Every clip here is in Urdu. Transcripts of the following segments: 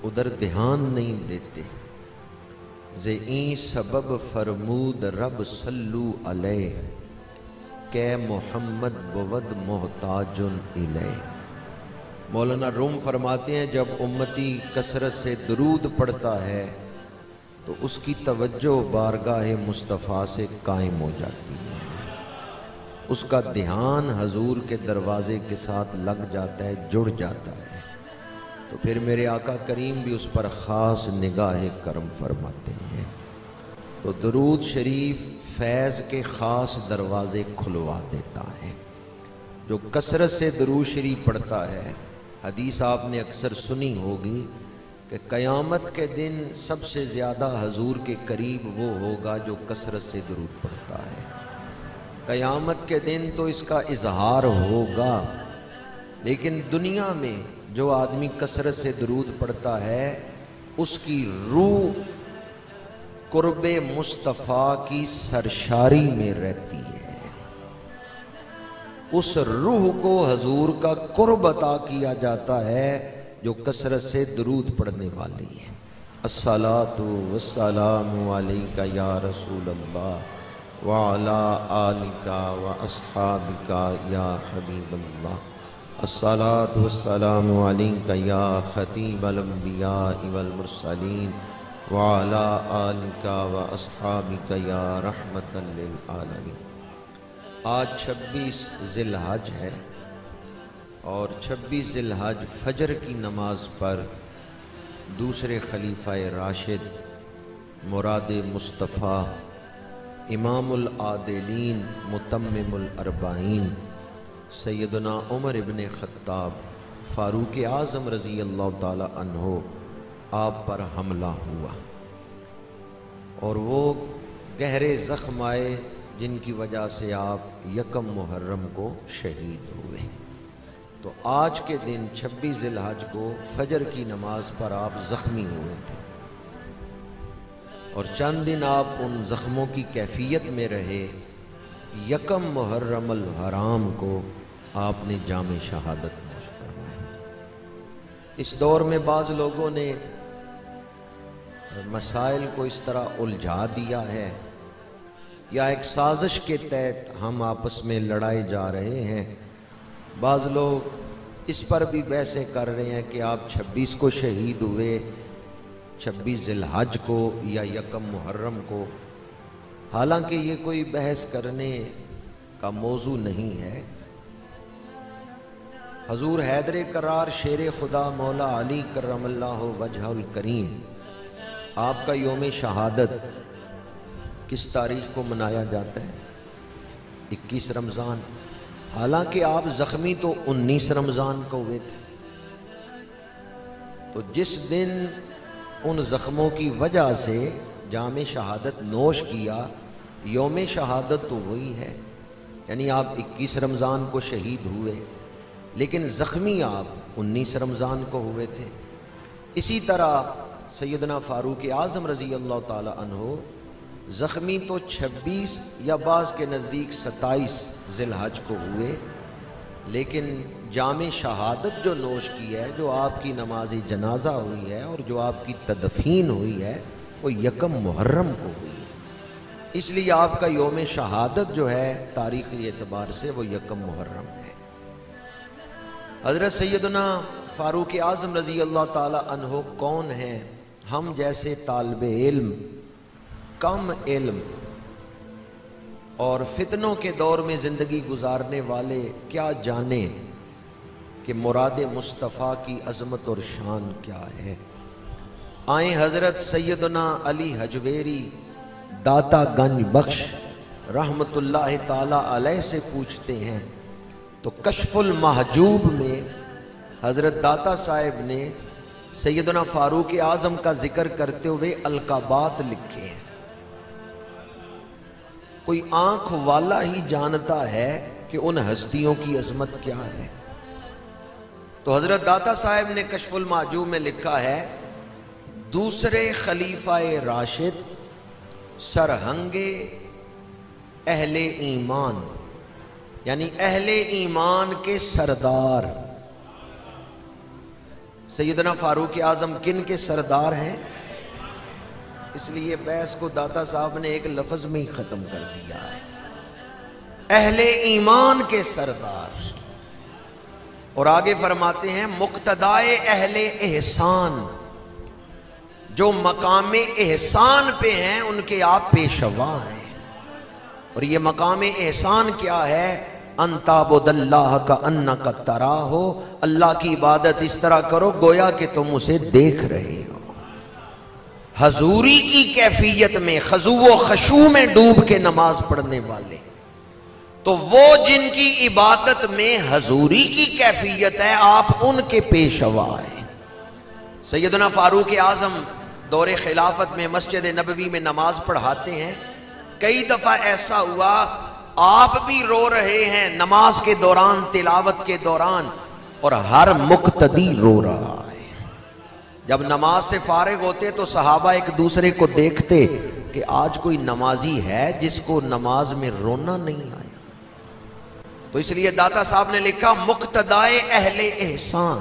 ادھر دھیان نہیں دیتے۔ زئیں سبب فرمود رب صلو علیہ، کہ محمد بود محتاج الیہ۔ مولانا روم فرماتے ہیں جب امتی کثرت سے درود پڑھتا ہے تو اس کی توجہ بارگاہ مصطفیٰ سے قائم ہو جاتی ہے، اس کا دھیان حضور کے دروازے کے ساتھ لگ جاتا ہے، جڑ جاتا ہے، تو پھر میرے آقا کریم بھی اس پر خاص نگاہ کرم فرماتے ہیں۔ تو درود شریف فیض کے خاص دروازے کھلوا دیتا ہے۔ جو کثرت سے درود شریف پڑھتا ہے، حدیث آپ نے اکثر سنی ہوگی کہ قیامت کے دن سب سے زیادہ حضور کے قریب وہ ہوگا جو کثرت سے درود پڑھتا ہے۔ قیامت کے دن تو اس کا اظہار ہوگا، لیکن دنیا میں جو آدمی کثرت سے درود پڑھتا ہے اس کی روح قرب مصطفیٰ کی سرشاری میں رہتی ہے، اس روح کو حضور کا قرب عطا کیا جاتا ہے جو کثرت سے درود پڑھنے والی ہے۔ الصلاۃ والسلام علیک یا رسول اللہ وعلی آلک واصحابک یا حبیب اللہ۔ الصلاۃ والسلام علیک یا خطیب الانبیاء والمرسلین وعلی آلک واصحابک یا رحمۃ للعالمین۔ آج 26 ذی الحج ہے، اور 26 ذی الحج فجر کی نماز پر دوسرے خلیفہ راشد مراد مصطفیٰ امام العادلین متمم الاربعین سیدنا عمر ابن خطاب فاروق اعظم رضی اللہ تعالی عنہ آپ پر حملہ ہوا، اور وہ گہرے زخم آئے جن کی وجہ سے آپ یکم محرم کو شہید ہوئے۔ تو آج کے دن 26 ذی الحج کو فجر کی نماز پر آپ زخمی ہوئے تھے، اور چند دن آپ ان زخموں کی کیفیت میں رہے۔ یکم محرم الحرام کو آپ نے جام شہادت نوش فرمائی۔ اس دور میں بعض لوگوں نے مسائل کو اس طرح الجھا دیا ہے، یا ایک سازش کے تحت ہم آپس میں لڑائے جا رہے ہیں۔ بعض لوگ اس پر بھی بحثیں کر رہے ہیں کہ آپ 26 کو شہید ہوئے، 26 ذی الحج کو یا یکم محرم کو، حالانکہ یہ کوئی بحث کرنے کا موضوع نہیں ہے۔ حضور حیدر کرار شیر خدا مولا علی کرم اللہ وجہ الکریم، آپ کا یوم شہادت کس تاریخ کو منایا جاتا ہے؟ 21 رمضان، حالانکہ آپ زخمی تو 19 رمضان کو ہوئے تھے۔ تو جس دن ان زخموں کی وجہ سے جام شہادت نوش کیا، یوم شہادت تو وہی ہے، یعنی آپ 21 رمضان کو شہید ہوئے، لیکن زخمی آپ 19 رمضان کو ہوئے تھے۔ اسی طرح سیدنا فاروق اعظم رضی اللہ تعالی عنہ زخمی تو 26 یا بعض کے نزدیک 27 ذی الحج کو ہوئے، لیکن جام شہادت جو نوش کی ہے، جو آپ کی نماز جنازہ ہوئی ہے اور جو آپ کی تدفین ہوئی ہے، وہ یکم محرم کو ہوئی ہے۔ اس لیے آپ کا یوم شہادت جو ہے تاریخی اعتبار سے وہ یکم محرم ہے۔ حضرت سیدنا فاروق اعظم رضی اللہ تعالی عنہ کون ہیں؟ ہم جیسے طالب علم، کم علم اور فتنوں کے دور میں زندگی گزارنے والے کیا جانیں کہ مراد مصطفیٰ کی عظمت اور شان کیا ہے۔ آئیں حضرت سیدنا علی حجویری داتا گنج بخش رحمت اللہ تعالی علیہ سے پوچھتے ہیں۔ تو کشف المحجوب میں حضرت داتا صاحب نے سیدنا فاروق اعظم کا ذکر کرتے ہوئے القابات لکھے ہیں۔ کوئی آنکھ والا ہی جانتا ہے کہ ان ہستیوں کی عظمت کیا ہے۔ تو حضرت داتا صاحب نے کشف المحجوب میں لکھا ہے، دوسرے خلیفہ راشد سرہنگ اہل ایمان، یعنی اہل ایمان کے سردار سیدنا فاروق اعظم کن کے سردار ہیں؟ اس لیے بحث کو داتا صاحب نے ایک لفظ میں ہی ختم کر دیا ہے، اہل ایمان کے سردار۔ اور آگے فرماتے ہیں مقتدائے اہل احسان، جو مقام احسان پہ ہیں ان کے آپ پیشوا ہیں۔ اور یہ مقام احسان کیا ہے؟ ان تعبد اللہ کا انک تراہ، اللہ کی عبادت اس طرح کرو گویا کہ تم اسے دیکھ رہے ہو۔ حضوری کی کیفیت میں، خضوع و خشوع میں ڈوب کے نماز پڑھنے والے، تو وہ جن کی عبادت میں حضوری کی کیفیت ہے آپ ان کے پیشوا ہیں۔ سیدنا فاروق اعظم دور خلافت میں مسجد نبوی میں نماز پڑھاتے ہیں۔ کئی دفعہ ایسا ہوا آپ بھی رو رہے ہیں نماز کے دوران، تلاوت کے دوران، اور ہر مقتدی رو رہا ہے۔ جب نماز سے فارغ ہوتے تو صحابہ ایک دوسرے کو دیکھتے کہ آج کوئی نمازی ہے جس کو نماز میں رونا نہیں آیا۔ تو اس لیے داتا صاحب نے لکھا مقتدائے اہل احسان،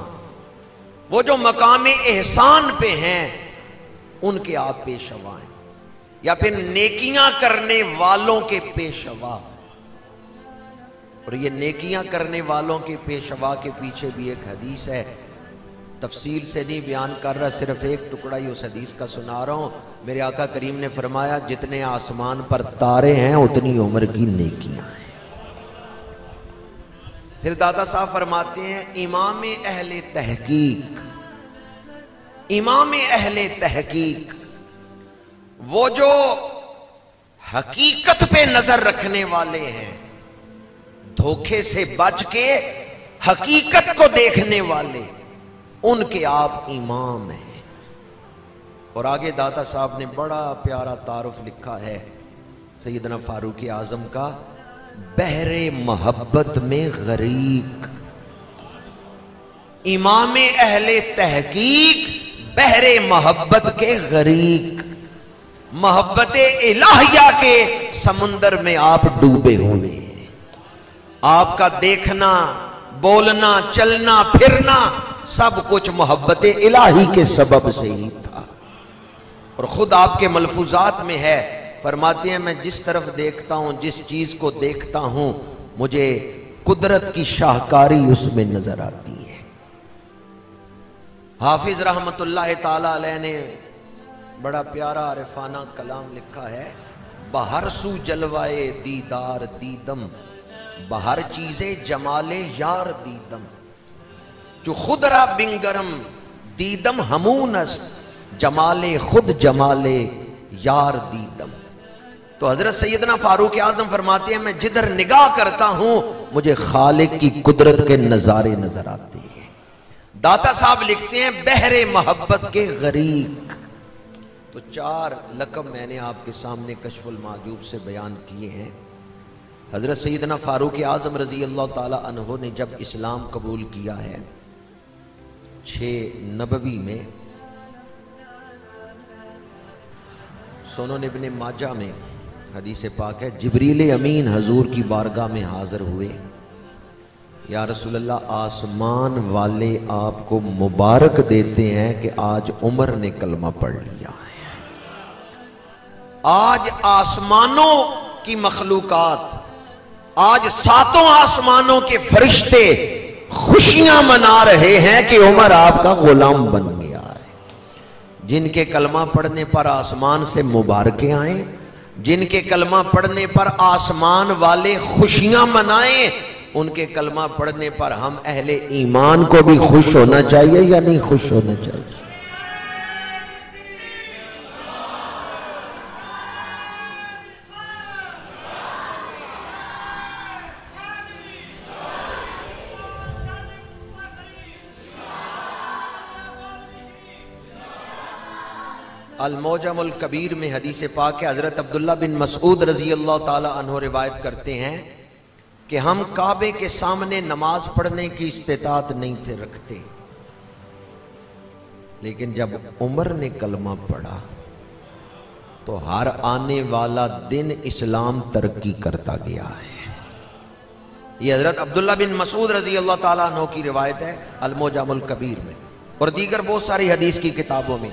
وہ جو مقام احسان پہ ہیں ان کے آپ پیشوا ہیں، یا پھر نیکیاں کرنے والوں کے پیشوا۔ اور یہ نیکیاں کرنے والوں کے پیشوا کے پیچھے بھی ایک حدیث ہے، تفصیل سے نہیں بیان کر رہا، صرف ایک ٹکڑا ہی اس حدیث کا سنا رہا ہوں۔ میرے آقا کریم نے فرمایا جتنے آسمان پر تارے ہیں اتنی عمر کی نیکیاں ہیں۔ پھر داتا صاحب فرماتے ہیں امام اہل تحقیق، امام اہل تحقیق وہ جو حقیقت پہ نظر رکھنے والے ہیں، دھوکے سے بچ کے حقیقت کو دیکھنے والے، ان کے آپ امام ہیں۔ اور آگے داتا صاحب نے بڑا پیارا تعارف لکھا ہے سیدنا فاروق اعظم کا، بحر محبت میں غریق، امام اہل تحقیق بحر محبت کے غریق، محبت الہیہ کے سمندر میں آپ ڈوبے ہوئے ہیں۔ آپ کا دیکھنا، بولنا، چلنا، پھرنا سب کچھ محبت الہی کے سبب سے ہی تھا۔ اور خود آپ کے ملفوظات میں ہے، فرماتے ہیں میں جس طرف دیکھتا ہوں، جس چیز کو دیکھتا ہوں، مجھے قدرت کی شاہکاری اس میں نظر آتی ہے۔ حافظ رحمت اللہ تعالی علیہ نے بڑا پیارا عارفانہ کلام لکھا ہے، بہر سو جلوائے دیدار دیدم، بہر چیزیں جمال یار دیدم، جو خود را بنگرم دیدم ہمون است، جمال خود جمال یار دیدم۔ تو حضرت سیدنا فاروق اعظم فرماتے ہیں میں جدھر نگاہ کرتا ہوں مجھے خالق کی قدرت کے نظارے نظر آتے ہیں۔ داتا صاحب لکھتے ہیں بحر محبت کے غریق۔ تو 4 لقب میں نے آپ کے سامنے کشف المحجوب سے بیان کیے ہیں۔ حضرت سیدنا فاروق اعظم رضی اللہ تعالی عنہ نے جب اسلام قبول کیا ہے 6 نبوی میں، سنن ابن ماجہ میں حدیث پاک ہے، جبریل امین حضور کی بارگاہ میں حاضر ہوئے، یا رسول اللہ آسمان والے آپ کو مبارک دیتے ہیں کہ آج عمر نے کلمہ پڑھ لیا ہے۔ آج آسمانوں کی مخلوقات، آج 7 آسمانوں کے فرشتے خوشیاں منا رہے ہیں کہ عمر آپ کا غلام بن گیا ہے۔ جن کے کلمہ پڑھنے پر آسمان سے مبارکیں آئیں، جن کے کلمہ پڑھنے پر آسمان والے خوشیاں منائیں، ان کے کلمہ پڑھنے پر ہم اہل ایمان کو بھی خوش ہونا چاہیے یا نہیں خوش ہونا چاہیے؟ المعجم الکبیر میں حدیث پاک ہے، حضرت عبداللہ بن مسعود رضی اللہ تعالی عنہ روایت کرتے ہیں کہ ہم کعبے کے سامنے نماز پڑھنے کی استطاعت نہیں تھے رکھتے، لیکن جب عمر نے کلمہ پڑھا تو ہر آنے والا دن اسلام ترقی کرتا گیا ہے۔ یہ حضرت عبداللہ بن مسعود رضی اللہ تعالیٰ عنہ کی روایت ہے المعجم الکبیر میں۔ اور دیگر بہت ساری حدیث کی کتابوں میں۔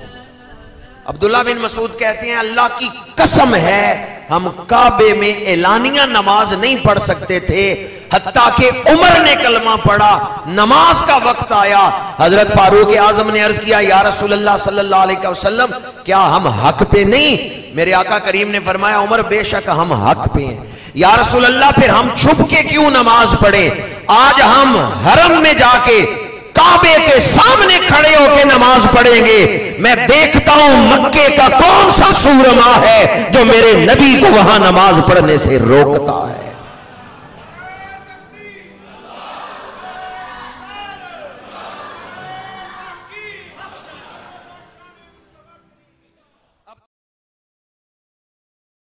عبداللہ بن مسعود کہتے ہیں اللہ کی قسم ہے ہم کعبے میں اعلانیہ نماز نہیں پڑھ سکتے تھے حتیٰ کہ عمر نے کلمہ پڑھا، نماز کا وقت آیا، حضرت فاروق اعظم نے عرض کیا یا رسول اللہ صلی اللہ علیہ وسلم کیا ہم حق پہ نہیں؟ میرے آقا کریم نے فرمایا عمر بے شک ہم حق پہ ہیں۔ یا رسول اللہ پھر ہم چھپ کے کیوں نماز پڑھیں؟ آج ہم حرم میں جا کے کعبے کے سامنے کھڑے ہو کے نماز پڑھیں گے، میں دیکھتا ہوں مکے کا کون سا سورما ہے جو میرے نبی کو وہاں نماز پڑھنے سے روکتا ہے۔